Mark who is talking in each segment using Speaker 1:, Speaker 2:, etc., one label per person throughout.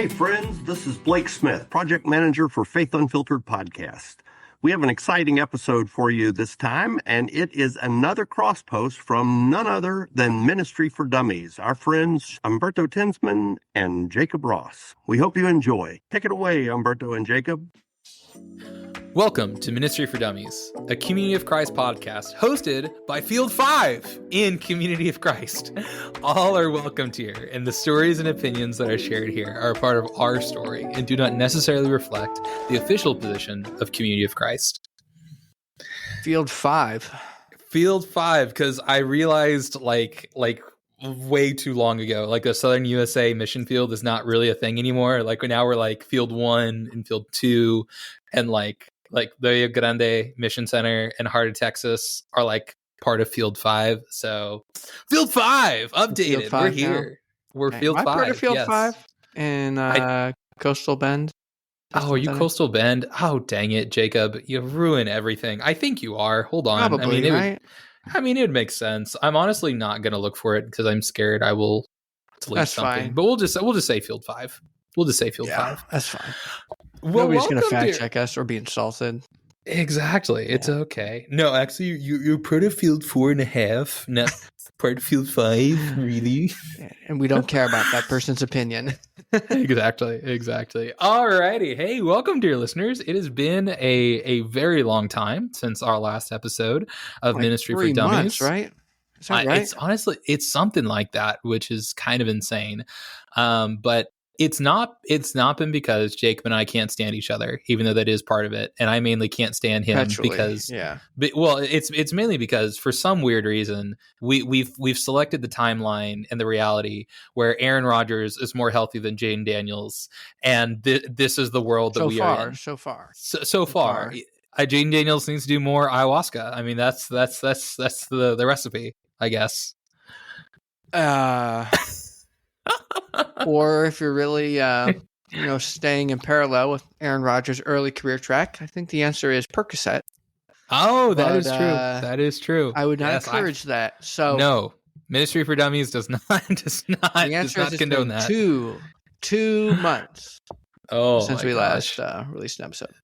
Speaker 1: Hey friends, this is Blake Smith, project manager for Faith Unfiltered podcast. We have an exciting episode for you this time, and it is another cross post from none other than Ministry for Dummies, our friends Humberto Tinsman and Jacob Ross. We hope you enjoy. Take it away, Humberto and Jacob.
Speaker 2: Welcome to Ministry for Dummies, a Community of Christ podcast hosted by Field 5 in Community of Christ. All are welcomed here, and the stories and opinions that are shared here are a part of our story and do not necessarily reflect the official position of Community of Christ.
Speaker 3: Field 5.
Speaker 2: Field 5, because I realized like way too long ago, like the Southern USA mission field is not really a thing anymore. Like now we're like Field 1 and Field 2, and like the Grande Mission Center and Heart of Texas are like part of Field 5. So Field 5 updated. We're here. Now. We're Field 5.
Speaker 3: Part of Field 5 in Coastal Bend.
Speaker 2: Are you Coastal Bend? Oh, dang it, Jacob. You ruin everything. I think you are. Hold on.
Speaker 3: Probably, right?
Speaker 2: It would make sense. I'm honestly not going to look for it because I'm scared I will delete
Speaker 3: that's
Speaker 2: something.
Speaker 3: Fine.
Speaker 2: But we'll just say Field 5. We'll just say Field 5.
Speaker 3: That's fine.
Speaker 2: Well,
Speaker 3: nobody's going to fact check us or be insulted.
Speaker 2: Exactly. It's okay. No, actually, you're part of Field 4.5, not part of Field 5, really.
Speaker 3: And we don't care about that person's opinion.
Speaker 2: Exactly. All righty. Hey, welcome, dear listeners. It has been a very long time since our last episode of Ministry for Dummies.
Speaker 3: Months, right? Is that right?
Speaker 2: It's honestly, it's something like that, which is kind of insane. But it's not been because Jacob and I can't stand each other, even though that is part of it. And I mainly can't stand him because, it's mainly because for some weird reason, we've selected the timeline and the reality where Aaron Rodgers is more healthy than Jaden Daniels. And this is the world that we are in.
Speaker 3: So far.
Speaker 2: Jaden Daniels needs to do more ayahuasca. I mean, that's the recipe, I guess.
Speaker 3: Or if you're really, staying in parallel with Aaron Rodgers' early career track, I think the answer is Percocet.
Speaker 2: Oh, that is true. That is true.
Speaker 3: I would not encourage that. So
Speaker 2: no, Ministry for Dummies does not condone that.
Speaker 3: 2 months. Since we
Speaker 2: last
Speaker 3: released an episode.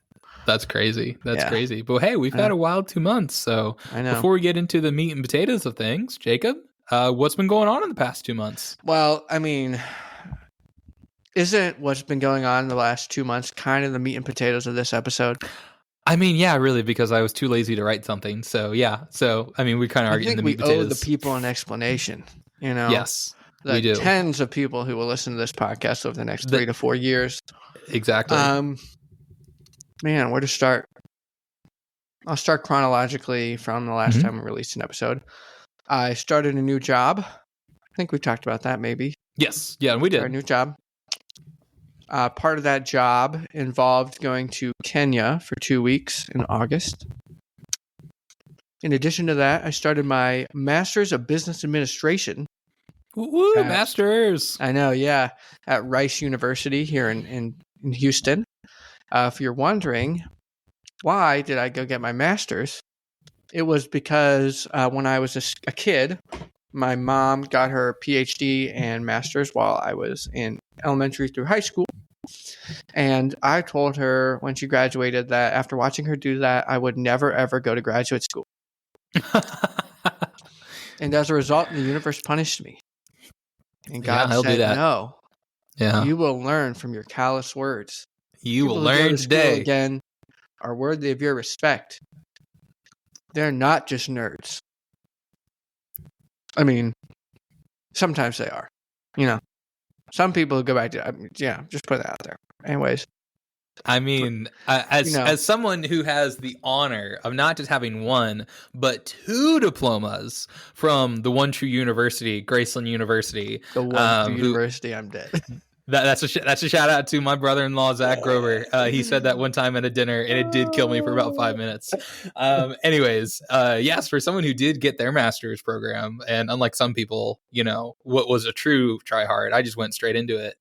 Speaker 2: That's crazy. That's crazy. But hey, we've had a wild 2 months. So
Speaker 3: I know.
Speaker 2: Before we get into the meat and potatoes of things, Jacob, what's been going on in the past 2 months?
Speaker 3: Well, I mean, isn't what's been going on in the last 2 months kind of the meat and potatoes of this episode?
Speaker 2: I mean, yeah, really, because I was too lazy to write something. So, yeah. So, I mean, we kind of are getting the meat and potatoes.
Speaker 3: We owe the people an explanation,
Speaker 2: Yes, we do.
Speaker 3: Tens of people who will listen to this podcast over the next 3 to 4 years.
Speaker 2: Exactly.
Speaker 3: Man, where to start? I'll start chronologically from the last time we released an episode. I started a new job. I think we talked about that, maybe.
Speaker 2: Yes. Yeah, we did.
Speaker 3: A new job. Part of that job involved going to Kenya for 2 weeks in August. In addition to that, I started my Master's of Business Administration.
Speaker 2: Woo, Masters!
Speaker 3: I know, yeah. At Rice University here in Houston. If you're wondering, why did I go get my Master's? It was because when I was a kid, my mom got her PhD and Master's while I was in elementary through high school. And I told her when she graduated that after watching her do that, I would never, ever go to graduate school. And as a result, the universe punished me. And God said, no, you will learn from your callous words.
Speaker 2: You will learn today.
Speaker 3: Again, are worthy of your respect. They're not just nerds. I mean, sometimes they are. Some people go back to, just put that out there. Anyways.
Speaker 2: I mean, as someone who has the honor of not just having one, but 2 diplomas from the One True University, Graceland University.
Speaker 3: The One True University, I'm dead.
Speaker 2: That's a shout out to my brother-in-law, Zach Grover. He said that one time at a dinner, and it did kill me for about 5 minutes. Anyways, yes, for someone who did get their master's program, and unlike some people, what was a true try hard, I just went straight into it.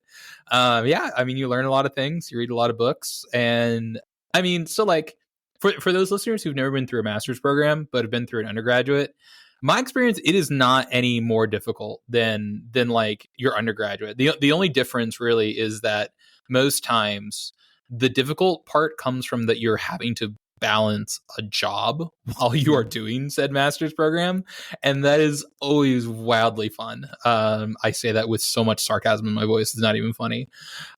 Speaker 2: I mean, you learn a lot of things, you read a lot of books, and I mean, so like for those listeners who've never been through a master's program but have been through an undergraduate, My experience, it is not any more difficult than like your undergraduate. The only difference really is that most times the difficult part comes from that you're having to balance a job while you are doing said master's program, and that is always wildly fun. I say that with so much sarcasm in my voice, it's not even funny.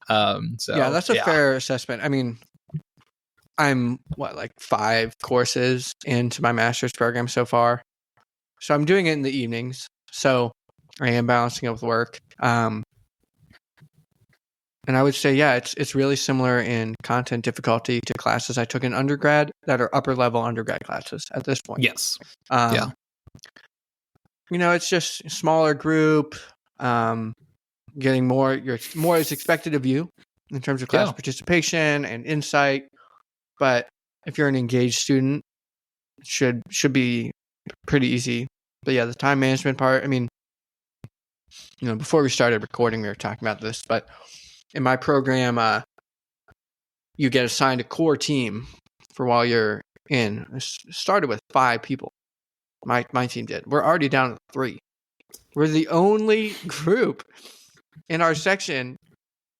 Speaker 2: So
Speaker 3: yeah, that's a fair assessment. I mean, I'm like 5 courses into my master's program so far. So I'm doing it in the evenings. So I am balancing it with work. And I would say, yeah, it's really similar in content difficulty to classes I took in undergrad that are upper level undergrad classes at this point.
Speaker 2: Yes. Yeah.
Speaker 3: You know, it's just a smaller group, getting more is expected of you in terms of class participation and insight. But if you're an engaged student, it should be pretty easy. But yeah, the time management part, I mean, you know, before we started recording, we were talking about this, but in my program, you get assigned a core team for while you're in. It started with 5 people. My team did. We're already down to 3. We're the only group in our section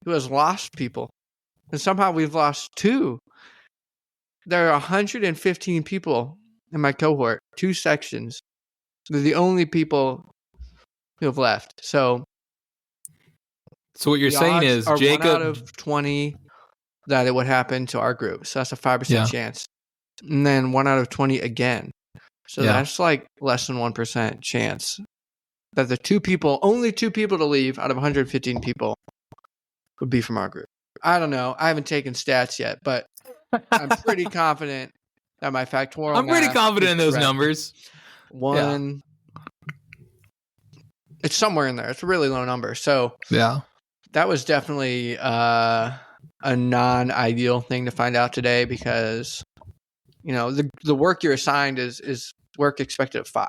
Speaker 3: who has lost people. And somehow we've lost 2. There are 115 people in my cohort, 2 sections. They're the only people who have left. So
Speaker 2: what you're saying is, Jacob,
Speaker 3: 1 out of 20 that it would happen to our group. So that's a 5% chance. And then 1 out of 20 again. So that's like less than 1% chance that only 2 people to leave out of 115 people would be from our group. I don't know. I haven't taken stats yet, but I'm pretty confident that my factorial
Speaker 2: I'm pretty
Speaker 3: math
Speaker 2: confident in those
Speaker 3: correct.
Speaker 2: numbers.
Speaker 3: It's somewhere in there. It's a really low number. So that was definitely a non-ideal thing to find out today because, you know, the work you're assigned is work expected of 5.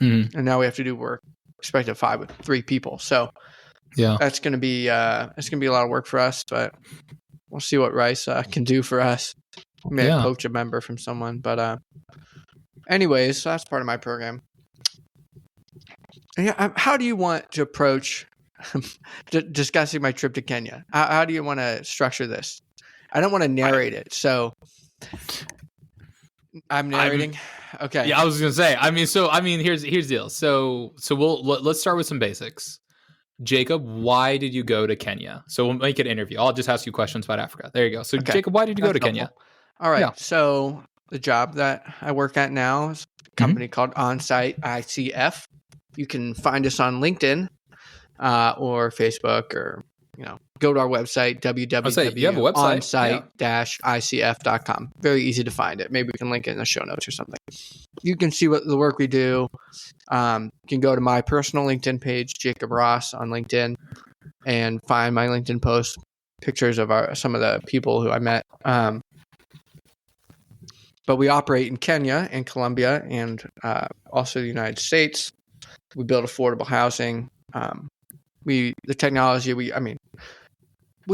Speaker 3: Mm-hmm. And now we have to do work expected of 5 with 3 people. So that's going to be a lot of work for us, but we'll see what Rice can do for us. Maybe poach a member from someone. But anyways, so that's part of my program. Yeah, how do you want to approach discussing my trip to Kenya? How do you want to structure this? I don't want to narrate it, so I'm narrating. Okay.
Speaker 2: Yeah, I was gonna say. Here's the deal. So let's start with some basics. Jacob, why did you go to Kenya? So we'll make it an interview. I'll just ask you questions about Africa. There you go. So Jacob, why did you go to Kenya?
Speaker 3: All right. Yeah. So the job that I work at now is a company called Onsite ICF. You can find us on LinkedIn or Facebook, or go to our website www.onsite-icf.com. Very easy to find it. Maybe we can link it in the show notes or something. You can see what the work we do. You can go to my personal LinkedIn page, Jacob Ross on LinkedIn, and find my LinkedIn posts, pictures of some of the people who I met. But we operate in Kenya and Colombia and also the United States. We build affordable housing. We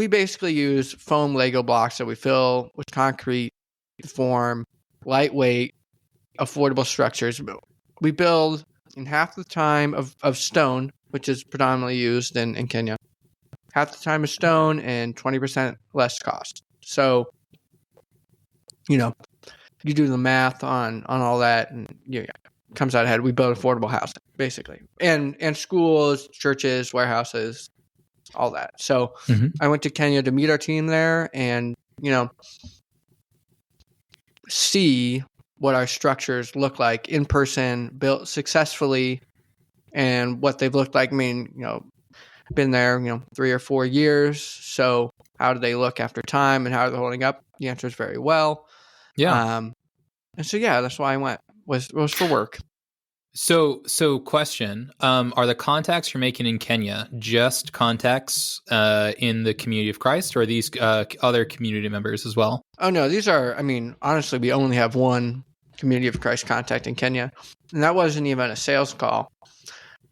Speaker 3: basically use foam Lego blocks that we fill with concrete to form lightweight, affordable structures. We build in half the time of stone, which is predominantly used in Kenya. Half the time of stone and 20% less cost. So, you do the math on all that, and it comes out ahead. We build affordable housing, basically, and schools, churches, warehouses, all that. So I went to Kenya to meet our team there and, see what our structures look like in person, built successfully, and what they've looked like. I mean, been there, 3 or 4 years. So how do they look after time and how are they holding up? The answer is very well. Yeah. And so, that's why I went was for work.
Speaker 2: So question, are the contacts you're making in Kenya just contacts in the community of Christ, or are these other community members as well?
Speaker 3: Oh, no, these are, honestly, we only have one community of Christ contact in Kenya, and that wasn't even a sales call.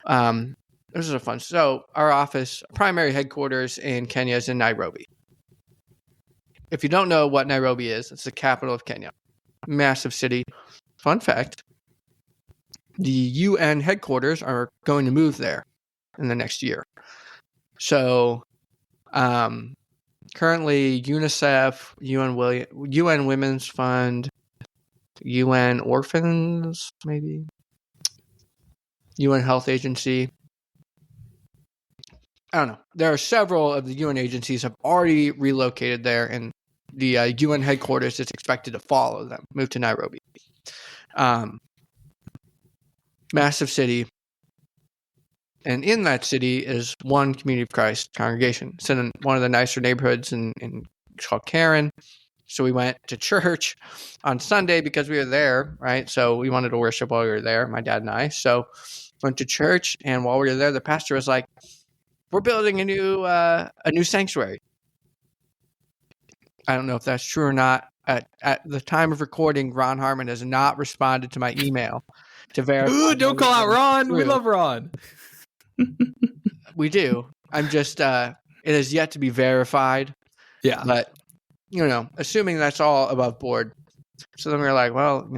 Speaker 3: This is fun. So our primary headquarters in Kenya is in Nairobi. If you don't know what Nairobi is, it's the capital of Kenya. Massive city. Fun fact, the UN headquarters are going to move there in the next year. So currently UNICEF, UN Women's Fund, UN Orphans, maybe, UN Health Agency. I don't know. There are several of the UN agencies have already relocated there, and the UN headquarters is expected to follow them, move to Nairobi. Massive city. And in that city is one Community of Christ congregation. It's in one of the nicer neighborhoods in it's called Karen. So we went to church on Sunday because we were there, right? So we wanted to worship while we were there, my dad and I. So went to church, and while we were there, the pastor was like, "We're building a new sanctuary." I don't know if that's true or not. At the time of recording, Ron Harmon has not responded to my email to verify.
Speaker 2: Ooh, don't call out Ron. True. We love Ron.
Speaker 3: We do. I'm just, it has yet to be verified.
Speaker 2: Yeah.
Speaker 3: But, assuming that's all above board. So then we were like, well,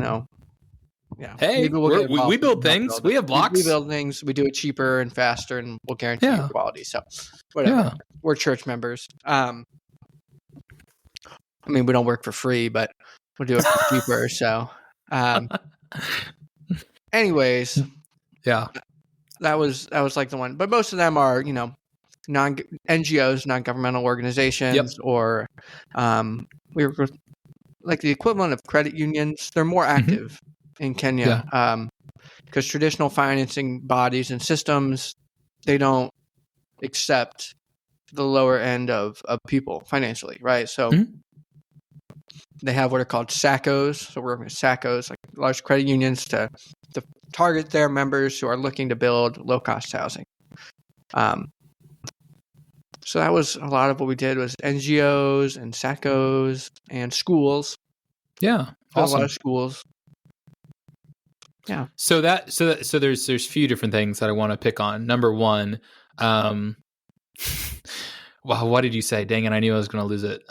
Speaker 3: yeah.
Speaker 2: Hey, we build things. We have blocks.
Speaker 3: We build things. We do it cheaper and faster, and we'll guarantee quality. So, whatever. Yeah. We're church members. I mean, we don't work for free, but we'll do it for cheaper. So, anyways,
Speaker 2: yeah,
Speaker 3: that was like the one. But most of them are, NGOs, non-governmental organizations, or we were like the equivalent of credit unions. They're more active in Kenya because traditional financing bodies and systems, they don't accept the lower end of people financially, right? So. They have what are called SACCOs. So we're working with SACCOs, like large credit unions, to target their members who are looking to build low-cost housing. So that was a lot of what we did was NGOs and SACCOs and schools.
Speaker 2: Yeah, awesome.
Speaker 3: A lot of schools. Yeah.
Speaker 2: So there's a few different things that I want to pick on. Number one, wow, what did you say? Dang it, I knew I was going to lose it.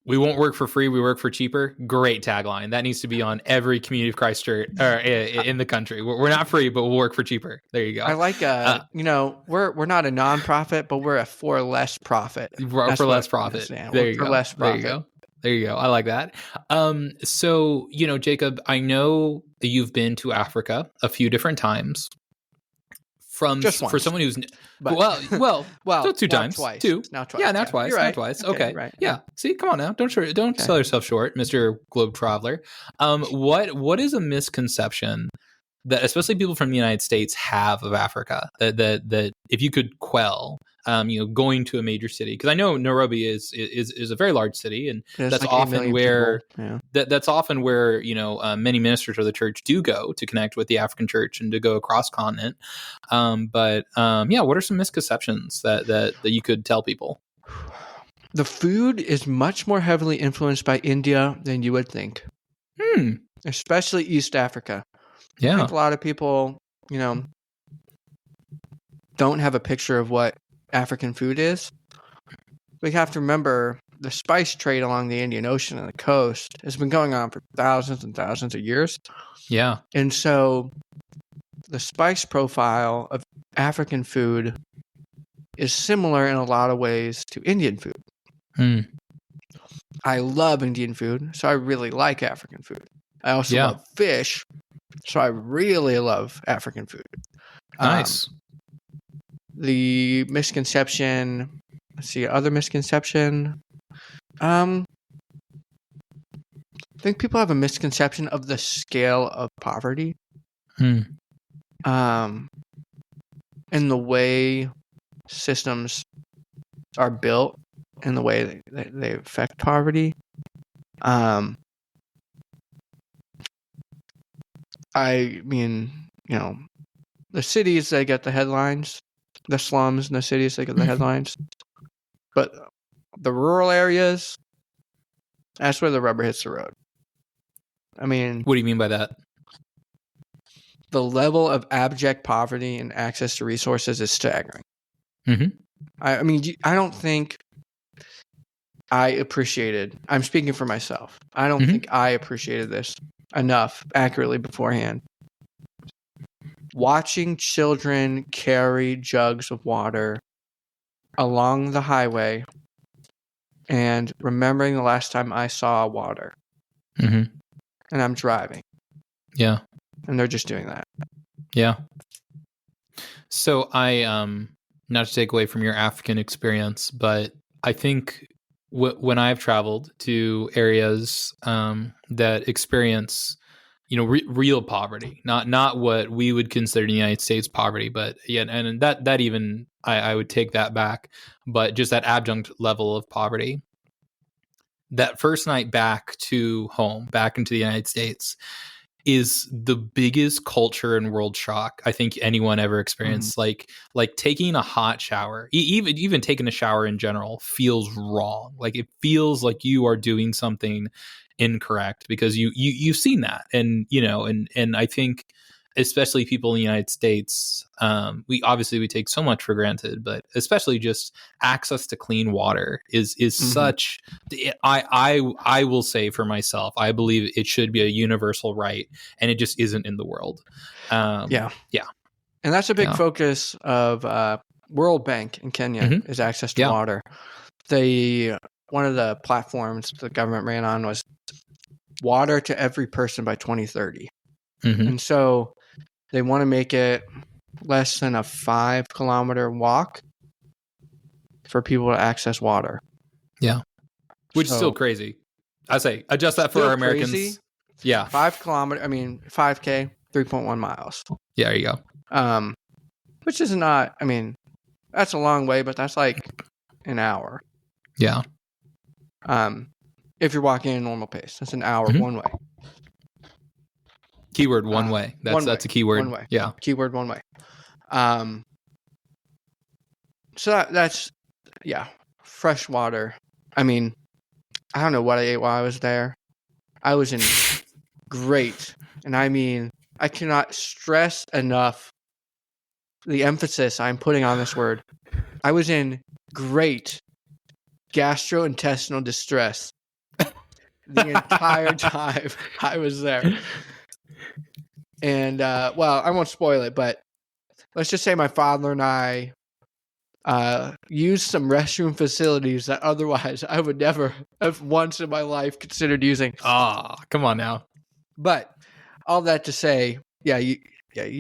Speaker 2: We won't work for free. We work for cheaper. Great tagline. That needs to be on every Community of Christ church in the country. We're not free, but we'll work for cheaper. There you go.
Speaker 3: I like, we're not a nonprofit, but we're a for less profit.
Speaker 2: For less profit. There you go.
Speaker 3: Less profit.
Speaker 2: There you go. I like that. So, Jacob, I know that you've been to Africa a few different times.
Speaker 3: Just once.
Speaker 2: For someone who's so two times,
Speaker 3: twice.
Speaker 2: Two,
Speaker 3: now twice.
Speaker 2: Yeah, now twice,
Speaker 3: right.
Speaker 2: now twice. Okay,
Speaker 3: right.
Speaker 2: Yeah. See, come on now, don't sell yourself short, Mr. Globe Traveler. What is a misconception that especially people from the United States have of Africa that if you could quell, going to a major city, because I know Nairobi is a very large city, and that's like often where that's often where many ministers of the church do go to connect with the African church and to go across continent. What are some misconceptions that you could tell people?
Speaker 3: The food is much more heavily influenced by India than you would think, especially East Africa.
Speaker 2: Yeah,
Speaker 3: I think a lot of people, don't have a picture of what African food is. We have to remember the spice trade along the Indian Ocean and the coast has been going on for thousands and thousands of years.
Speaker 2: Yeah. And
Speaker 3: so the spice profile of African food is similar in a lot of ways to Indian food. I love Indian food, so I really like African food. I also love fish, so I really love African food.
Speaker 2: Nice.
Speaker 3: The misconception, other misconception. I think people have a misconception of the scale of poverty. And the way systems are built and the way they affect poverty. I mean, the cities, they get the headlines. The slums in the cities, they get the headlines. But the rural areas, that's where the rubber hits the road. I mean...
Speaker 2: What do you mean by that?
Speaker 3: The level of abject poverty and access to resources is staggering. I mean, I don't think I appreciated... I'm speaking for myself. I don't think I appreciated this enough accurately beforehand. Watching children carry jugs of water along the highway and remembering the last time I saw water.
Speaker 2: Mm-hmm.
Speaker 3: And I'm driving.
Speaker 2: Yeah.
Speaker 3: And they're just doing that.
Speaker 2: Yeah. So I, not to take away from your African experience, but I think when I've traveled to areas that experience, real poverty, not what we would consider in the United States poverty, but yeah, and that even I would take that back, but just that abject level of poverty. That first night back to home, back into the United States, is the biggest culture and world shock I think anyone ever experienced. Like taking a hot shower, even taking a shower in general feels wrong. Like it feels like you are doing something incorrect because you've seen that, and I think especially people in the United States, we take so much for granted, but especially just access to clean water is such. I will say for myself, I believe it should be a universal right, and it just isn't in the world.
Speaker 3: Yeah, and that's a big focus of World Bank in Kenya is access to water. One of the platforms the government ran on was water to every person by 2030, and so they want to make it less than a 5-kilometer walk for people to access water.
Speaker 2: Yeah. Which is still crazy. I say, adjust that for our Americans.
Speaker 3: Crazy.
Speaker 2: Yeah.
Speaker 3: 5K, 3.1 miles.
Speaker 2: Yeah, there you
Speaker 3: go. Which is not, that's a long way, but that's like an hour.
Speaker 2: Yeah.
Speaker 3: If you're walking at a normal pace, that's an hour one way.
Speaker 2: Keyword one way. That's a keyword.
Speaker 3: One way.
Speaker 2: Yeah.
Speaker 3: Keyword one way. So that's fresh water. I don't know what I ate while I was there. I was in great, and I cannot stress enough the emphasis I'm putting on this word. I was in great gastrointestinal distress the entire time I was there. And, I won't spoil it, but let's just say my father and I used some restroom facilities that otherwise I would never have once in my life considered using.
Speaker 2: Come on now.
Speaker 3: But all that to say, you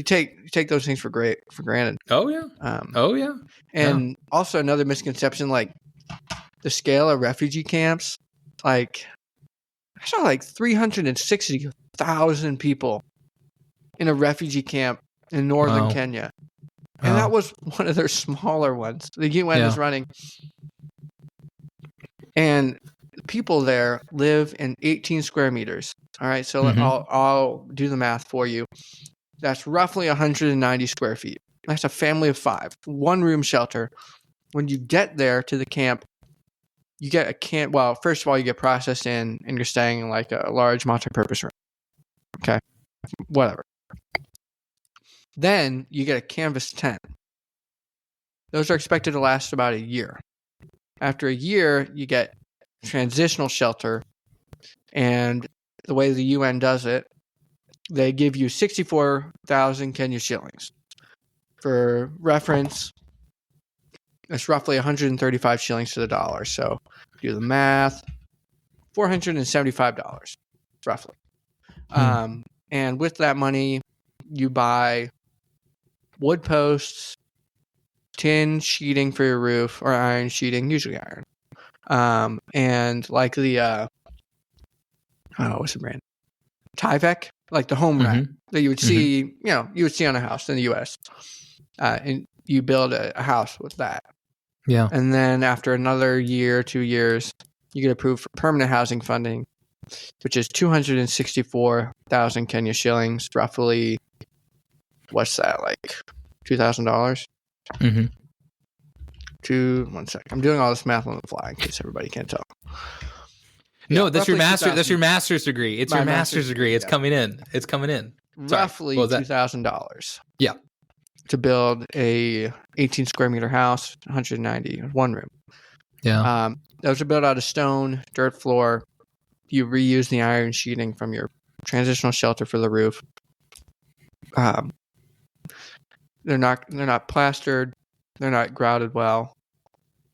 Speaker 3: take those things for granted.
Speaker 2: Oh yeah.
Speaker 3: And also another misconception, like the scale of refugee camps, like I saw like 360,000 people in a refugee camp in northern Kenya. And that was one of their smaller ones. The UN is running. And people there live in 18 square meters. All right, so I'll do the math for you. That's roughly 190 square feet. That's a family of 5. 1-room shelter. When you get there to the camp, you get a camp. Well, first of all, you get processed in, and you're staying in like a large multi-purpose room. Okay, whatever. Then you get a canvas tent. Those are expected to last about a year. After a year, you get transitional shelter, and the way the UN does it, they give you 64,000 Kenya shillings. For reference, that's roughly 135 shillings to the dollar. So do the math, $475 roughly. And with that money, you buy wood posts, tin sheeting for your roof, or iron sheeting, usually iron. And like the what's the brand? Tyvek, like the home wrap that you would see, you would see on a house in the US. And you build a house with that.
Speaker 2: Yeah.
Speaker 3: And then after another year, 2 years, you get approved for permanent housing funding, which is 264,000 Kenya shillings, roughly, what's that, like $2,000? One second. I'm doing all this math on the fly in case everybody can't tell.
Speaker 2: No, that's your master. That's your master's degree. It's your master's degree. It's coming in.
Speaker 3: Roughly $2,000.
Speaker 2: Yeah.
Speaker 3: To build a 18 square meter house, 190, 1 room.
Speaker 2: Yeah.
Speaker 3: Those are built out of stone, dirt floor. You reuse the iron sheeting from your transitional shelter for the roof. They're not plastered. They're not grouted well.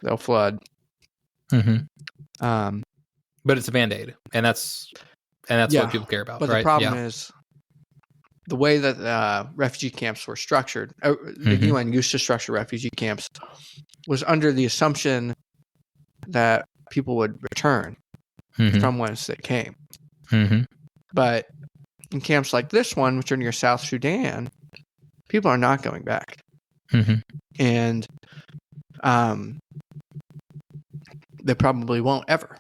Speaker 3: They'll flood.
Speaker 2: Mm-hmm. But it's a Band-Aid, and that's what people care about.
Speaker 3: But
Speaker 2: right?
Speaker 3: The problem is the way that refugee camps were structured. The UN used to structure refugee camps was under the assumption that people would return from whence they came. But in camps like this one, which are near South Sudan, people are not going back. And they probably won't ever.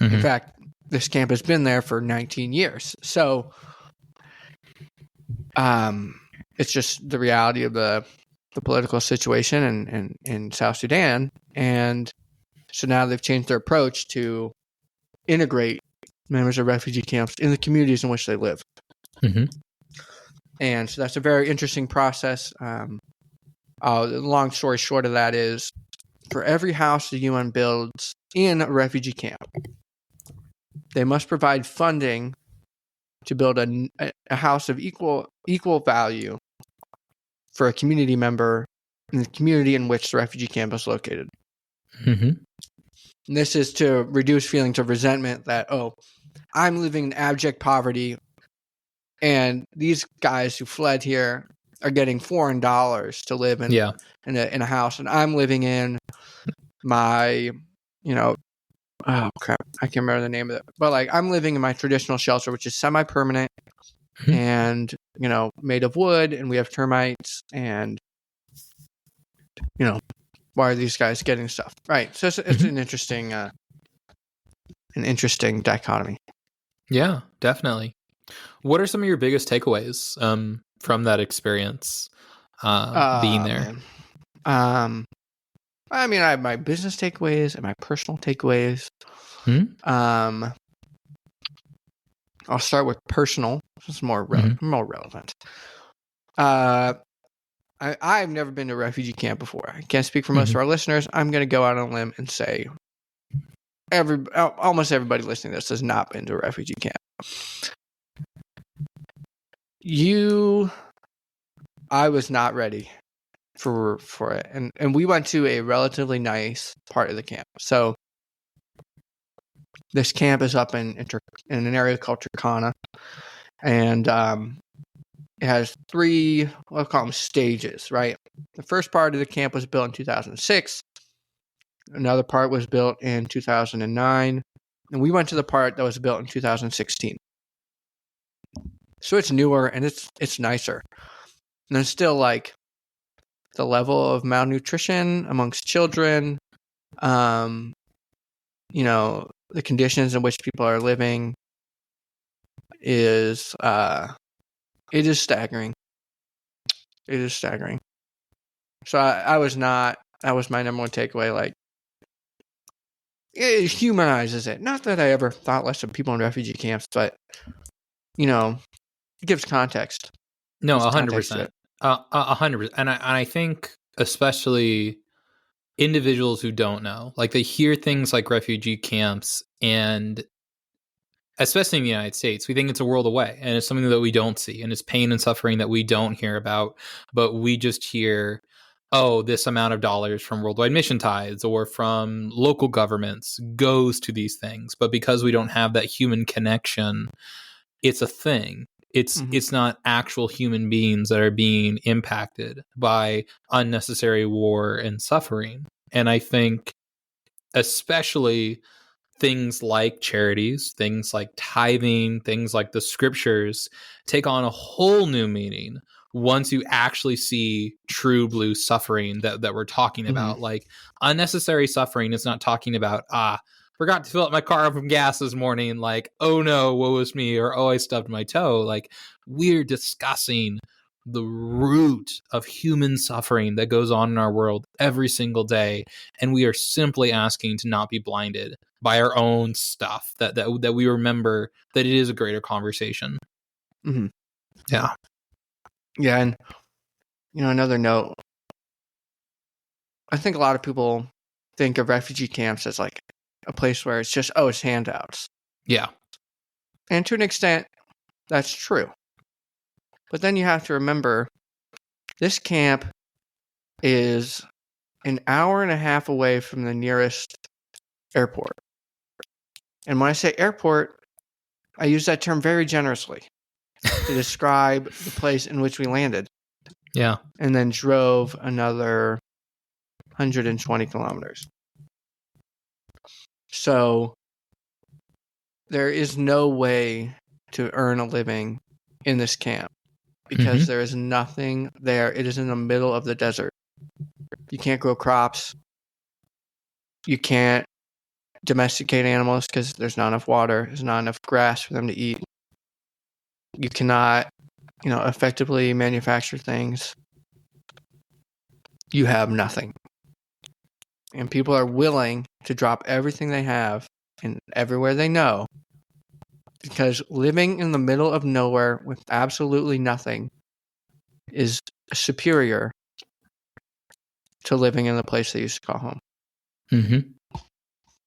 Speaker 3: In fact, this camp has been there for 19 years. So it's just the reality of the political situation in South Sudan. And so now they've changed their approach to integrate members of refugee camps in the communities in which they live. And so that's a very interesting process. The long story short of that is, for every house the UN builds in a refugee camp, they must provide funding to build a house of equal value for a community member in the community in which the refugee camp is located. And this is to reduce feelings of resentment that, oh, I'm living in abject poverty, and these guys who fled here are getting foreign dollars to live in a house, and I'm living in my, oh crap, I can't remember the name of it, but like I'm living in my traditional shelter, which is semi-permanent and made of wood, and we have termites, and why are these guys getting stuff? Right. So it's an interesting dichotomy.
Speaker 2: Yeah, definitely. What are some of your biggest takeaways from that experience being there?
Speaker 3: Man. I mean, I have my business takeaways and my personal takeaways. I'll start with personal. It's more relevant. I've never been to a refugee camp before. I can't speak for most of our listeners. I'm going to go out on a limb and say almost everybody listening to this has not been to a refugee camp. I was not ready for it, and we went to a relatively nice part of the camp. So this camp is up in an area called Turkana, and it has three, we'll call them stages, right? The first part of the camp was built in 2006. Another part was built in 2009, and we went to the part that was built in 2016. So it's newer and it's nicer. And there's still like the level of malnutrition amongst children, the conditions in which people are living is it is staggering. It is staggering. So that was my number one takeaway. Like, it humanizes it. Not that I ever thought less of people in refugee camps, but it gives context.
Speaker 2: No, 100%. 100%. And I think especially individuals who don't know, like they hear things like refugee camps, and especially in the United States, we think it's a world away, and it's something that we don't see, and it's pain and suffering that we don't hear about, but we just hear, oh, this amount of dollars from worldwide mission tithes or from local governments goes to these things. But because we don't have that human connection, it's a thing. It's not actual human beings that are being impacted by unnecessary war and suffering. And I think especially things like charities, things like tithing, things like the scriptures take on a whole new meaning once you actually see true blue suffering that we're talking about. Like, unnecessary suffering is not talking about, forgot to fill up my car up from gas this morning, like, oh no, woe is me, or oh, I stubbed my toe. Like, we're discussing the root of human suffering that goes on in our world every single day, and we are simply asking to not be blinded by our own stuff, that we remember that it is a greater conversation. Yeah.
Speaker 3: And another note, I think a lot of people think of refugee camps as like a place where it's just, it's handouts.
Speaker 2: Yeah.
Speaker 3: And to an extent, That's true. But then you have to remember, this camp is an hour and a half away from the nearest airport. And when I say airport, I use that term very generously to describe the place in which we landed.
Speaker 2: Yeah.
Speaker 3: And then drove another 120 kilometers. So there is no way to earn a living in this camp because there is nothing there. It is in the middle of the desert. You can't grow crops. You can't domesticate animals because there's not enough water. There's not enough grass for them to eat. You cannot, effectively manufacture things. You have nothing. And people are willing to drop everything they have and everywhere they know, because living in the middle of nowhere with absolutely nothing is superior to living in the place they used to call home.
Speaker 2: Mm-hmm.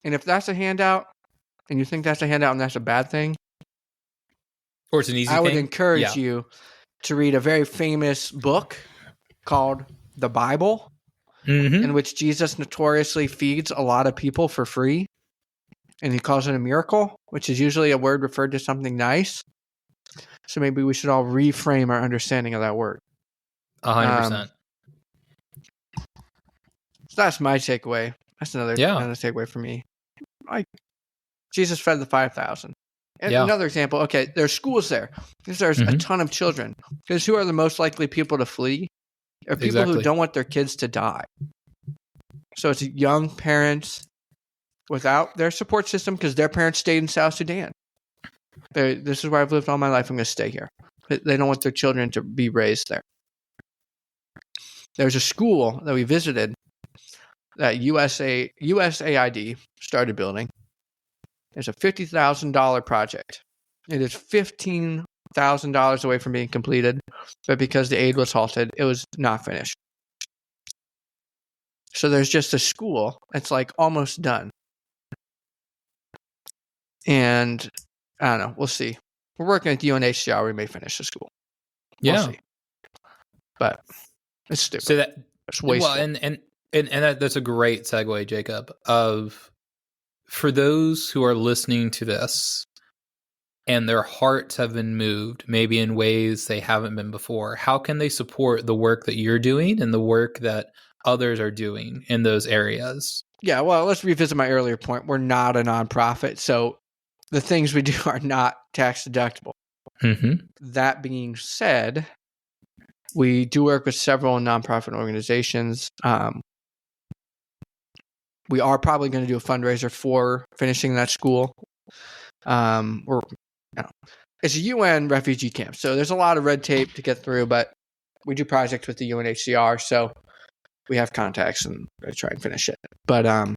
Speaker 3: And if that's a handout, and you think that's a handout and that's a bad thing,
Speaker 2: or it's an easy
Speaker 3: thing, I would
Speaker 2: thing,
Speaker 3: encourage you to read a very famous book called The Bible, in which Jesus notoriously feeds a lot of people for free. And he calls it a miracle, which is usually a word referred to something nice. So maybe we should all reframe our understanding of that word.
Speaker 2: 100%.
Speaker 3: So that's my takeaway. That's another takeaway for me. Jesus fed the 5,000. And another example, okay, there's schools there because there's a ton of children. Because who are the most likely people to flee? Are people who don't want their kids to die. So it's young parents without their support system because their parents stayed in South Sudan. This is where I've lived all my life. I'm going to stay here. They don't want their children to be raised there. There's a school that we visited that USAID started building. It's a $50,000 project. It is $15,000 away from being completed, but because the aid was halted, it was not finished. So there's just a school that's like almost done. And I don't know. We'll see. We're working at the UNHCR. We may finish the school. We'll see. But it's stupid.
Speaker 2: So
Speaker 3: it's wasteful.
Speaker 2: Well, and that's a great segue, Jacob, for those who are listening to this and their hearts have been moved, maybe in ways they haven't been before, how can they support the work that you're doing and the work that others are doing in those areas?
Speaker 3: Yeah, well, let's revisit my earlier point. We're not a nonprofit, so the things we do are not tax deductible. That being said, we do work with several nonprofit organizations. We are probably going to do a fundraiser for finishing that school. It's a UN refugee camp, so there's a lot of red tape to get through, but we do projects with the UNHCR, so we have contacts and try and finish it. But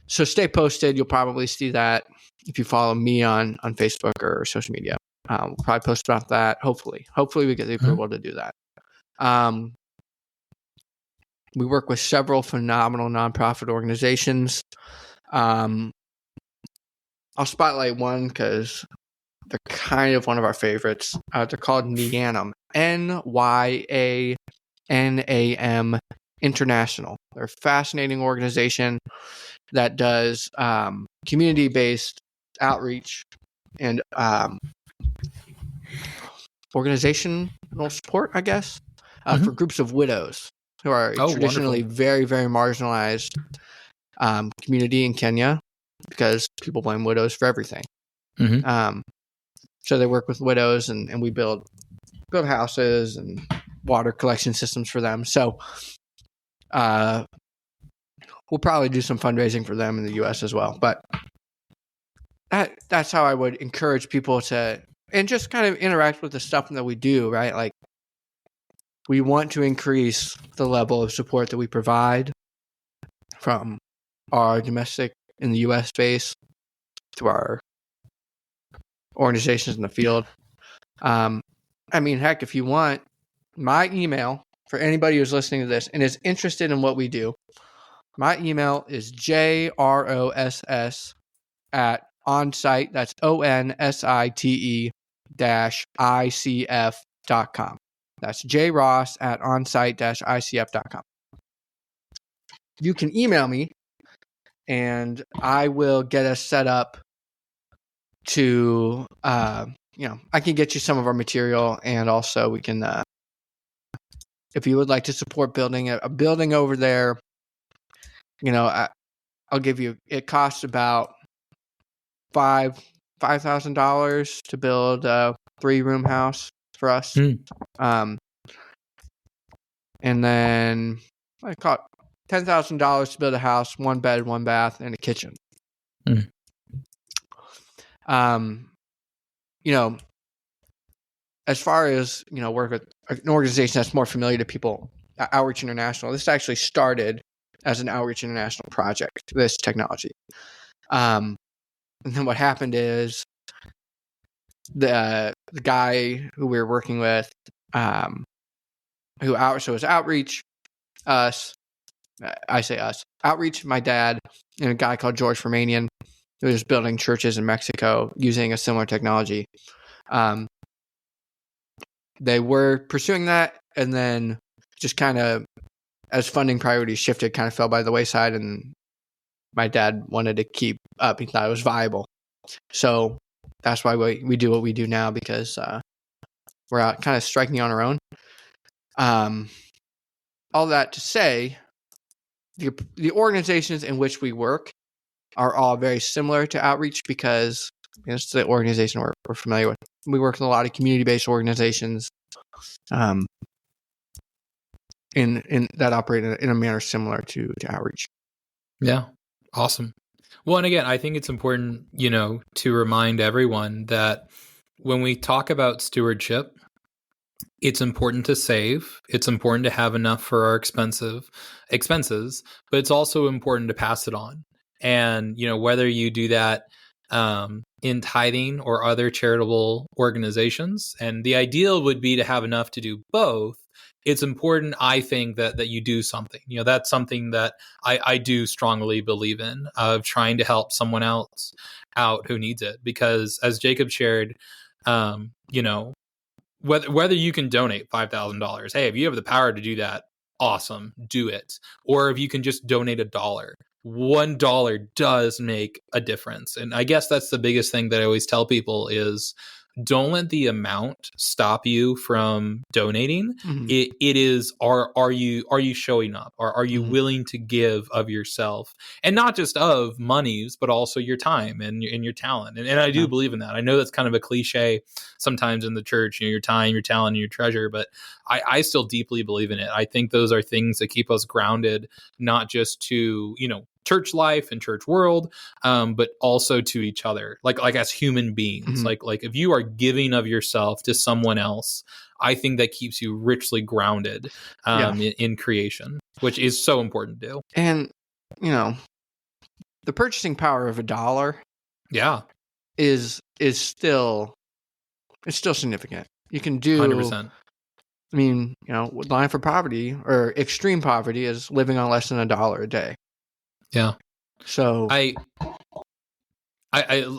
Speaker 3: so stay posted. You'll probably see that if you follow me on Facebook or social media. We'll probably post about that. Hopefully we get the approval to do that. We work with several phenomenal nonprofit organizations. I'll spotlight one because they're kind of one of our favorites. They're called NYANM, NYANAM International. They're a fascinating organization that does community-based outreach and organizational support, I guess, for groups of widows who are traditionally very, very marginalized community in Kenya because people blame widows for everything. So they work with widows and we build houses and water collection systems for them. So we'll probably do some fundraising for them in the U.S. as well. But that's how I would encourage people to, and just kind of interact with the stuff that we do, right? Like, we want to increase the level of support that we provide from our domestic in the U.S. base to our organizations in the field. Heck, if you want, my email for anybody who's listening to this and is interested in what we do, my email is JROSS@onsite, that's ONSITE onsite-icf.com. That's jross at onsite-icf.com. You can email me, and I will get us set up to, I can get you some of our material, and also we can, if you would like to support building a building over there, I'll give you, it costs about $5,000 to build a 3-room house for us. And then I caught $10,000 to build a house, 1 bed, 1 bath, and a kitchen. As far as, work with an organization that's more familiar to people, Outreach International, this actually started as an Outreach International project, this technology. And then what happened is the guy who we were working with, so it was Outreach, us, I say us, Outreach, my dad, and a guy called George Romanian, who was building churches in Mexico using a similar technology. They were pursuing that, and then just kind of, as funding priorities shifted, kind of fell by the wayside, and my dad wanted to keep up. He thought it was viable. So that's why we do what we do now, because we're out kind of striking on our own. All that to say, the organizations in which we work are all very similar to Outreach, because it's the organization we're familiar with. We work with a lot of community-based organizations in that operate in a manner similar to Outreach.
Speaker 2: Yeah. Awesome. Well, and again, I think it's important, to remind everyone that when we talk about stewardship, it's important to save. It's important to have enough for our expenses, but it's also important to pass it on. And, whether you do that in tithing or other charitable organizations, and the ideal would be to have enough to do both. It's important, I think, that you do something. That's something that I do strongly believe in, of trying to help someone else out who needs it. Because as Jacob shared, whether you can donate $5,000, hey, if you have the power to do that, awesome, do it. Or if you can just donate $1. $1 does make a difference. And I guess that's the biggest thing that I always tell people is, don't let the amount stop you from donating. Mm-hmm. It is, are you showing up? Are you willing to give of yourself, and not just of monies, but also your time and your talent? And I do believe in that. I know that's kind of a cliche sometimes in the church, your time, your talent, and your treasure, but I still deeply believe in it. I think those are things that keep us grounded, not just to, church life and church world, but also to each other, like as human beings. Mm-hmm. Like if you are giving of yourself to someone else, I think that keeps you richly grounded in creation, which is so important to do.
Speaker 3: And the purchasing power of $1, is still significant. You can do
Speaker 2: 100%.
Speaker 3: I mean, line for poverty or extreme poverty is living on less than $1 a day.
Speaker 2: Yeah.
Speaker 3: So
Speaker 2: I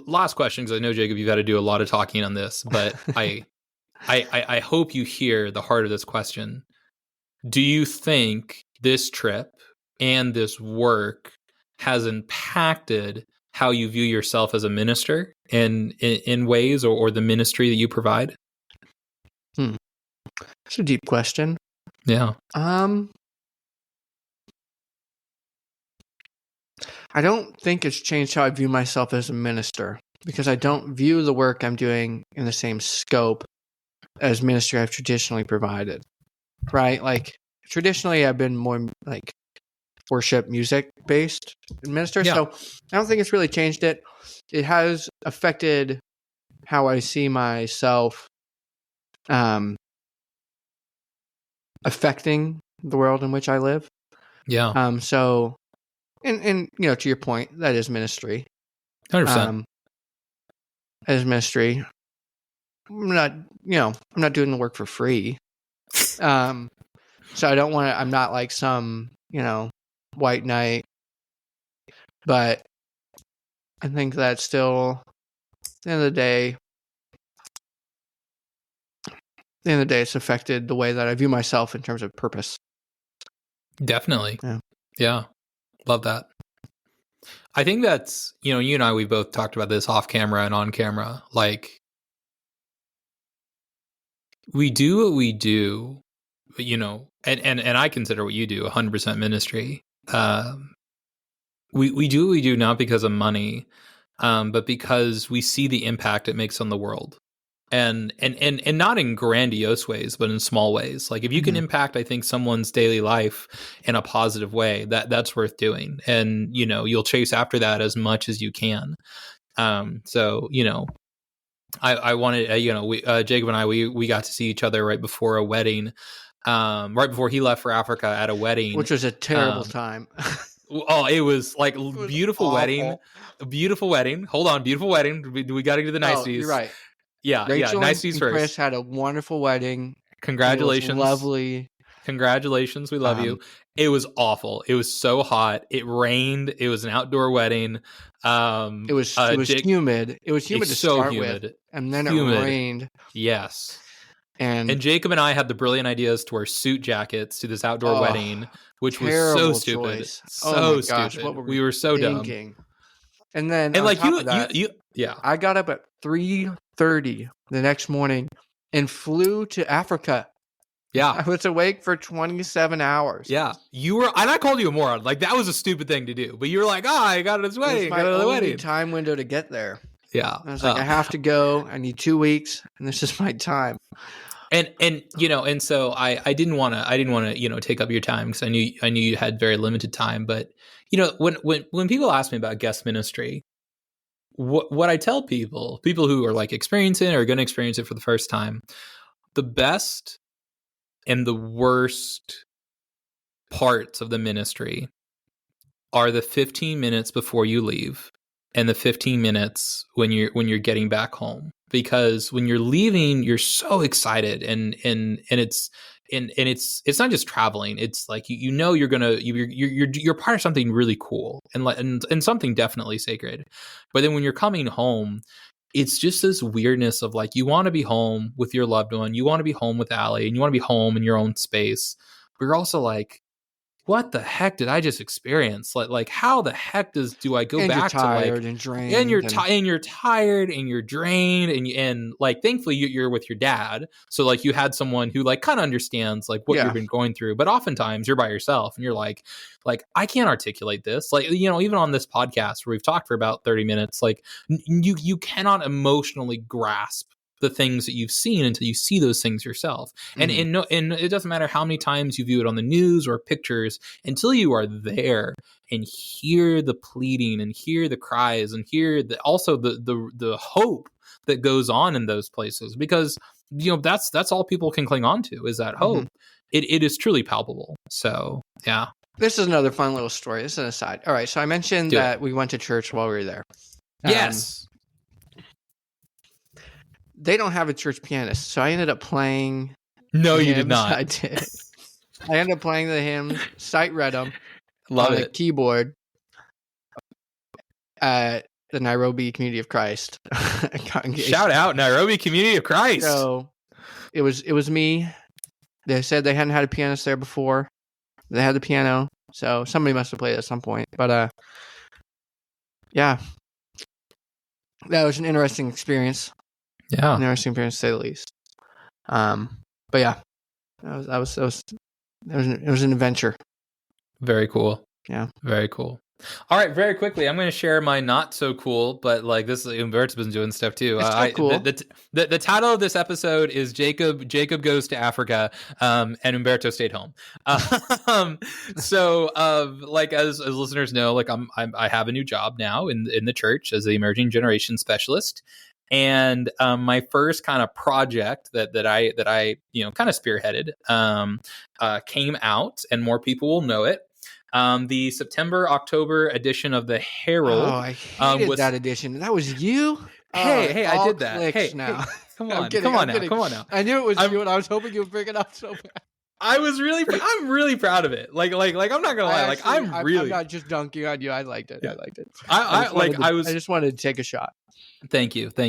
Speaker 2: last question, because I know, Jacob, you've got to do a lot of talking on this, but I hope you hear the heart of this question. Do you think this trip and this work has impacted how you view yourself as a minister in ways, or the ministry that you provide?
Speaker 3: That's a deep question.
Speaker 2: Yeah.
Speaker 3: I don't think it's changed how I view myself as a minister, because I don't view the work I'm doing in the same scope as ministry I've traditionally provided, right? Like, traditionally I've been more like worship music based minister. Yeah. So I don't think it's really changed it. It has affected how I see myself affecting the world in which I live.
Speaker 2: Yeah.
Speaker 3: So And to your point, that is ministry.
Speaker 2: 100%.
Speaker 3: That is ministry. I'm not doing the work for free. So I don't want to. I'm not like some white knight. But I think that still, at the end of the day, the end of the day, it's affected the way that I view myself in terms of purpose.
Speaker 2: Definitely. Yeah. Love that. I think that's, you and I, we both talked about this off camera and on camera. Like, we do what we do, and I consider what you do 100% ministry. We do what we do not because of money, but because we see the impact it makes on the world. And not in grandiose ways, but in small ways. Like, if you can impact, I think, someone's daily life in a positive way, that's worth doing. And, you'll chase after that as much as you can. So, I wanted, Jacob and I, we got to see each other right before a wedding, right before he left for Africa at a wedding.
Speaker 3: Which was a terrible time.
Speaker 2: Oh, it was like beautiful
Speaker 3: awful.
Speaker 2: Wedding. A beautiful wedding. Hold on. Beautiful wedding. We got to do the niceties.
Speaker 3: You're right.
Speaker 2: Yeah,
Speaker 3: Rachel
Speaker 2: niceties
Speaker 3: and
Speaker 2: first.
Speaker 3: Chris had a wonderful wedding.
Speaker 2: Congratulations.
Speaker 3: Lovely.
Speaker 2: Congratulations. We love you. It was awful. It was so hot. It rained. It was an outdoor wedding.
Speaker 3: It was humid. It was humid to start with. And then it rained.
Speaker 2: Yes.
Speaker 3: And
Speaker 2: Jacob and I had the brilliant ideas to wear suit jackets to this outdoor wedding, which was so stupid.
Speaker 3: Choice.
Speaker 2: So
Speaker 3: gosh,
Speaker 2: stupid.
Speaker 3: What were
Speaker 2: we were so
Speaker 3: thinking?
Speaker 2: dumb.
Speaker 3: And then
Speaker 2: like
Speaker 3: yeah. I got up at 3:30 the next morning and flew to Africa.
Speaker 2: Yeah.
Speaker 3: I was awake for 27 hours.
Speaker 2: Yeah. You were, and I called you a moron. Like, that was a stupid thing to do. But you were like, I got this wedding.
Speaker 3: It was my only time window to get there.
Speaker 2: Yeah.
Speaker 3: I was like, I have to go. I need 2 weeks, and this is my time.
Speaker 2: And so I didn't want to take up your time, because I knew you had very limited time. But when people ask me about guest ministry, what I tell people who are like experiencing it or going to experience it for the first time, the best and the worst parts of the ministry are the 15 minutes before you leave and the 15 minutes when you're getting back home. Because when you're leaving, you're so excited, and it's not just traveling. It's like you're part of something really cool and something definitely sacred. But then when you're coming home, it's just this weirdness of like, you want to be home with your loved one, you want to be home with Allie, and you want to be home in your own space. But you're also like, what the heck did I just experience? Like how the heck do I go back to like,
Speaker 3: and drained,
Speaker 2: and you're tired and you're drained, and like, thankfully you're with your dad, so like you had someone who like kind of understands like what you've been going through. But oftentimes you're by yourself and you're like I can't articulate this. Like, even on this podcast where we've talked for about 30 minutes, like you cannot emotionally grasp the things that you've seen until you see those things yourself. And it doesn't matter how many times you view it on the news or pictures, until you are there and hear the pleading and hear the cries and hear also the hope that goes on in those places. Because that's all people can cling on to, is that hope. It is truly palpable. So yeah.
Speaker 3: This is another fun little story. This is an aside. All right, so I mentioned that we went to church while we were there.
Speaker 2: Yes.
Speaker 3: They don't have a church pianist, so I ended up playing.
Speaker 2: No, you did not.
Speaker 3: I did. I ended up playing the hymns, sight read them,
Speaker 2: on
Speaker 3: a keyboard at the Nairobi Community of Christ congregation.
Speaker 2: Shout out Nairobi Community of Christ.
Speaker 3: So it was me. They said they hadn't had a pianist there before. They had the piano, so somebody must have played at some point. But yeah, that was an interesting experience.
Speaker 2: Yeah,
Speaker 3: interesting experience to say the least. But yeah, it was an adventure. Very cool. Yeah,
Speaker 2: very cool. All right, very quickly, I'm going to share my not so cool, but like this, Humberto's been doing stuff too.
Speaker 3: It's cool.
Speaker 2: The title of this episode is Jacob Goes to Africa, and Humberto stayed home. So, like as listeners know, like I have a new job now in the church as the emerging generation specialist. And my first kind of project that I kind of spearheaded came out, and more people will know it. The September-October edition of the Herald.
Speaker 3: Oh, I hated that edition. That was you?
Speaker 2: Hey, I did that. Hey,
Speaker 3: now.
Speaker 2: Come on now.
Speaker 3: I knew it was you, and I was hoping you would bring it up so bad.
Speaker 2: I'm really proud of it. Like I'm not gonna lie. I'm
Speaker 3: not just dunking on you. I liked it.
Speaker 2: Yeah.
Speaker 3: I liked it.
Speaker 2: I
Speaker 3: just wanted to take a shot.
Speaker 2: Thank you. So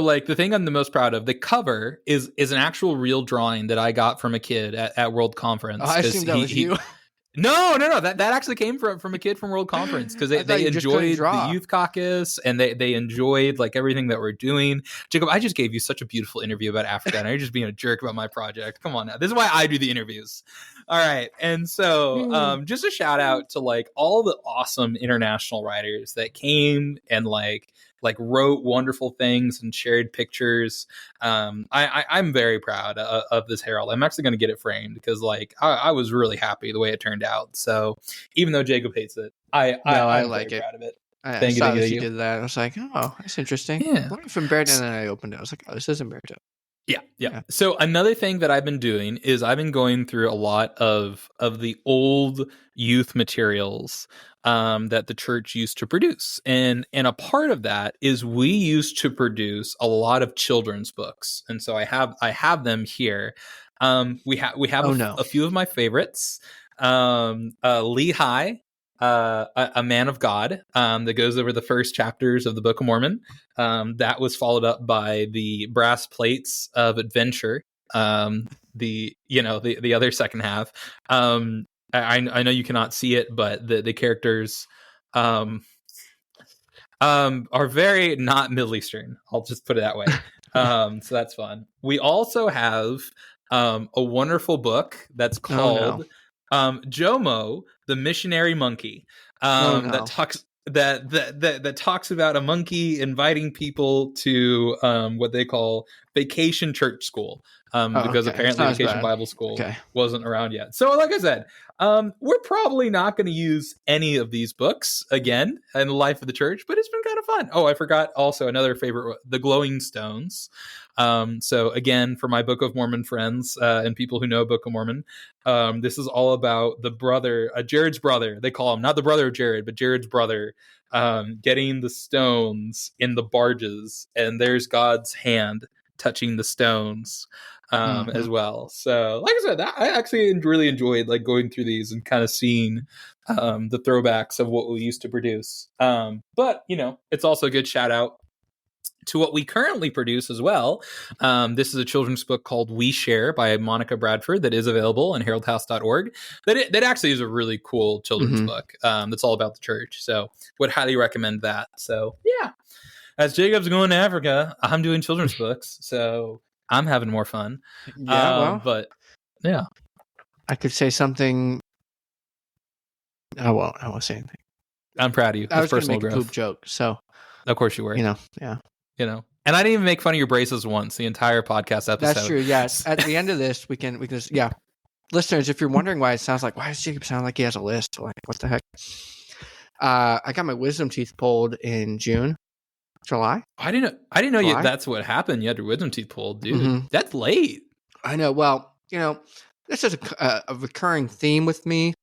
Speaker 2: like the thing I'm the most proud of, the cover is an actual real drawing that I got from a kid at World Conference.
Speaker 3: I assumed that was you.
Speaker 2: No. That actually came from a kid from World Conference because they enjoyed the youth caucus and they enjoyed like everything that we're doing. Jacob, I just gave you such a beautiful interview about Africa and you're just being a jerk about my project. Come on now. This is why I do the interviews. All right. And so just a shout out to like all the awesome international writers that came and like wrote wonderful things and shared pictures. I'm very proud of this Herald. I'm actually going to get it framed because like I was really happy the way it turned out. So even though Jacob hates it, I'm like proud of it.
Speaker 3: I saw that you did that. I was like, oh, that's interesting.
Speaker 2: Yeah.
Speaker 3: Learning from Humberto, and then I opened it. I was like, oh, this isn't Humberto.
Speaker 2: Yeah. So another thing that I've been doing is I've been going through a lot of the old youth materials that the church used to produce. And a part of that is we used to produce a lot of children's books. And so I have them here. We have a few of my favorites. Lehi, a man of God, that goes over the first chapters of the Book of Mormon. That was followed up by the Brass Plates of Adventure. The other second half. I know you cannot see it, but the characters are very not Middle Eastern. I'll just put it that way. So that's fun. We also have a wonderful book that's called Jomo, the Missionary Monkey, that talks about a monkey inviting people to what they call vacation church school, because apparently vacation Bible school wasn't around yet. So like I said, we're probably not going to use any of these books again in the life of the church, but it's been kind of fun. Oh, I forgot also another favorite, The Glowing Stones. So again, for my Book of Mormon friends and people who know Book of Mormon, this is all about the brother, Jared's brother. They call him not the brother of Jared, but Jared's brother, getting the stones in the barges, and there's God's hand touching the stones as well. So like I said, I actually really enjoyed like going through these and kind of seeing the throwbacks of what we used to produce. But it's also a good shout out to what we currently produce as well. This is a children's book called We Share by Monica Bradford that is available on heraldhouse.org. That actually is a really cool children's book that's all about the church. So would highly recommend that. So yeah, as Jacob's going to Africa, I'm doing children's books. So I'm having more fun. But yeah.
Speaker 3: I could say something. I won't say anything.
Speaker 2: I'm proud of you.
Speaker 3: I was going to make a poop joke. So
Speaker 2: of course you were.
Speaker 3: Yeah.
Speaker 2: And I didn't even make fun of your braces once the entire podcast episode.
Speaker 3: That's true. Yes. At the end of this, we can just, listeners, if you're wondering why does Jacob sound like he has a list? Like, what the heck? I got my wisdom teeth pulled in July. I didn't
Speaker 2: know that's what happened. You had your wisdom teeth pulled, dude. That's late.
Speaker 3: I know. Well, this is a recurring theme with me.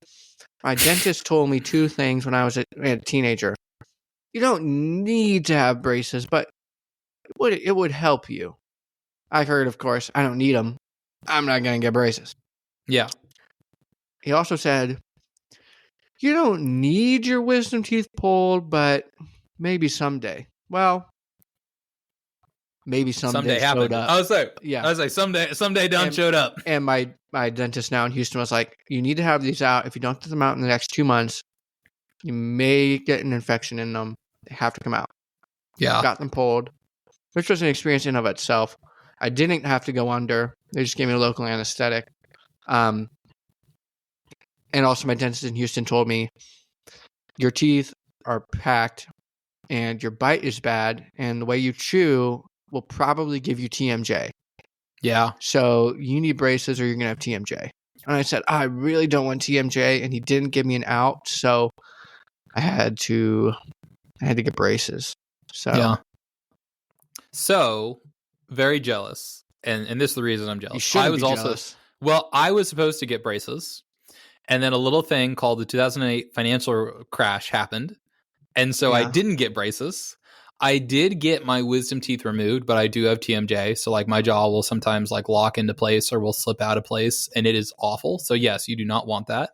Speaker 3: My dentist told me two things when I was a teenager. You don't need to have braces, but it would help you. I've heard, of course, I don't need them. I'm not going to get braces.
Speaker 2: Yeah.
Speaker 3: He also said, you don't need your wisdom teeth pulled, but maybe someday. Well, maybe someday
Speaker 2: happened.
Speaker 3: Up.
Speaker 2: I was like, someday Don showed up.
Speaker 3: And my dentist now in Houston was like, you need to have these out. If you don't get them out in the next 2 months, you may get an infection in them. They have to come out.
Speaker 2: Yeah.
Speaker 3: Got them pulled, which was an experience in of itself. I didn't have to go under. They just gave me a local anesthetic. And also my dentist in Houston told me, your teeth are packed and your bite is bad, and the way you chew will probably give you TMJ.
Speaker 2: Yeah.
Speaker 3: So you need braces or you're going to have TMJ. And I said, I really don't want TMJ, and he didn't give me an out, so I had to get braces. So
Speaker 2: yeah. So very jealous. And this is the reason I'm jealous.
Speaker 3: I was also jealous.
Speaker 2: Well, I was supposed to get braces, and then a little thing called the 2008 financial crash happened. And so I didn't get braces. I did get my wisdom teeth removed, but I do have TMJ. So like my jaw will sometimes like lock into place or will slip out of place, and it is awful. So yes, you do not want that.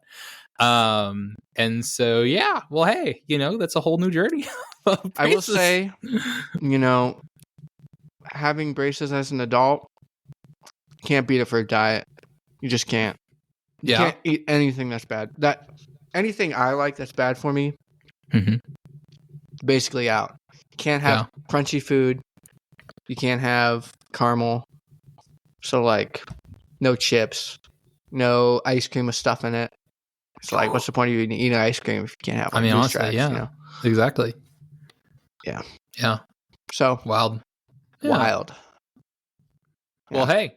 Speaker 2: And so, yeah, well, hey, that's a whole new journey.
Speaker 3: I will say, having braces as an adult, can't beat it for a diet. You just can't. You can't eat anything that's bad. Anything I like that's bad for me, basically out. You can't have crunchy food. You can't have caramel. So like, no chips, no ice cream with stuff in it. It's like, what's the point of you eating ice cream if you can't have? Like,
Speaker 2: honestly, exactly.
Speaker 3: Yeah. So
Speaker 2: wild.
Speaker 3: Yeah.
Speaker 2: Well, hey.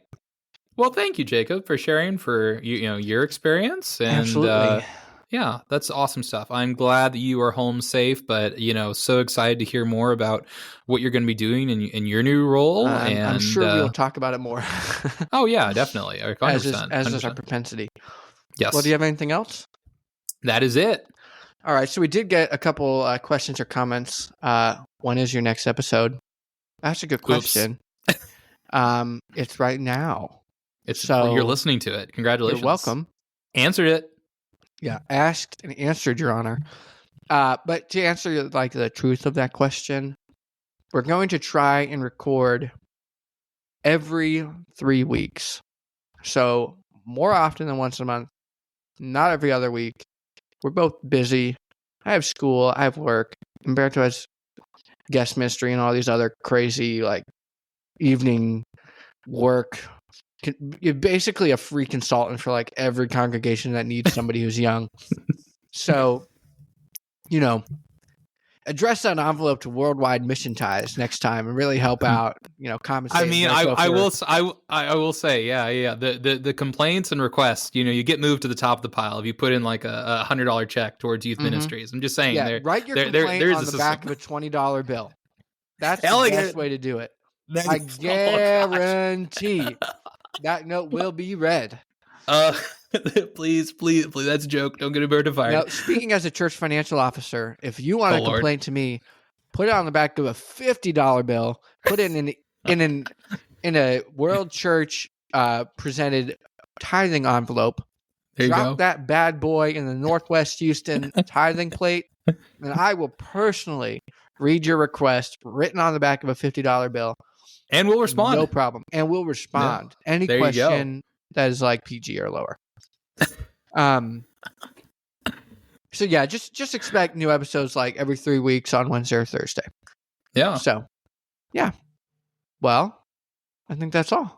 Speaker 2: Well, thank you, Jacob, for sharing your experience. And,
Speaker 3: absolutely.
Speaker 2: Yeah, that's awesome stuff. I'm glad that you are home safe, but so excited to hear more about what you're going to be doing in your new role. And
Speaker 3: I'm sure we'll talk about it more.
Speaker 2: Oh yeah, definitely. 100%,
Speaker 3: as is our propensity.
Speaker 2: Yes.
Speaker 3: Well, do you have anything else?
Speaker 2: That is it.
Speaker 3: All right. So we did get a couple questions or comments. When is your next episode? That's a good question. It's right now.
Speaker 2: So you're listening to it. Congratulations.
Speaker 3: You're welcome.
Speaker 2: Answered it.
Speaker 3: Yeah, asked and answered, Your Honor. But to answer like the truth of that question, we're going to try and record every 3 weeks. So more often than once a month, not every other week. We're both busy. I have school. I have work. Humberto has guest ministry and all these other crazy like evening work. You're basically a free consultant for like every congregation that needs somebody who's young. So, address that envelope to Worldwide Mission Ties next time and really help out. Compensate.
Speaker 2: I mean, I will say, yeah. The complaints and requests, you get moved to the top of the pile if you put in like a $100 check towards youth ministries. I'm just saying,
Speaker 3: write your complaint on the back of a $20 bill. That's the best way to do it. I guarantee that note will be read.
Speaker 2: Please, that's a joke. Don't get Humberto fired.
Speaker 3: Now, speaking as a church financial officer, if you want to complain to me, put it on the back of a $50 bill. Put it in a World Church presented tithing envelope. Drop that bad boy in the Northwest Houston tithing plate, and I will personally read your request written on the back of a $50 bill.
Speaker 2: And we'll respond.
Speaker 3: No problem. And we'll respond. Yeah. Any question that is like PG or lower. So yeah, just expect new episodes like every 3 weeks on Wednesday or Thursday.
Speaker 2: Yeah.
Speaker 3: So, yeah. Well, I think that's all.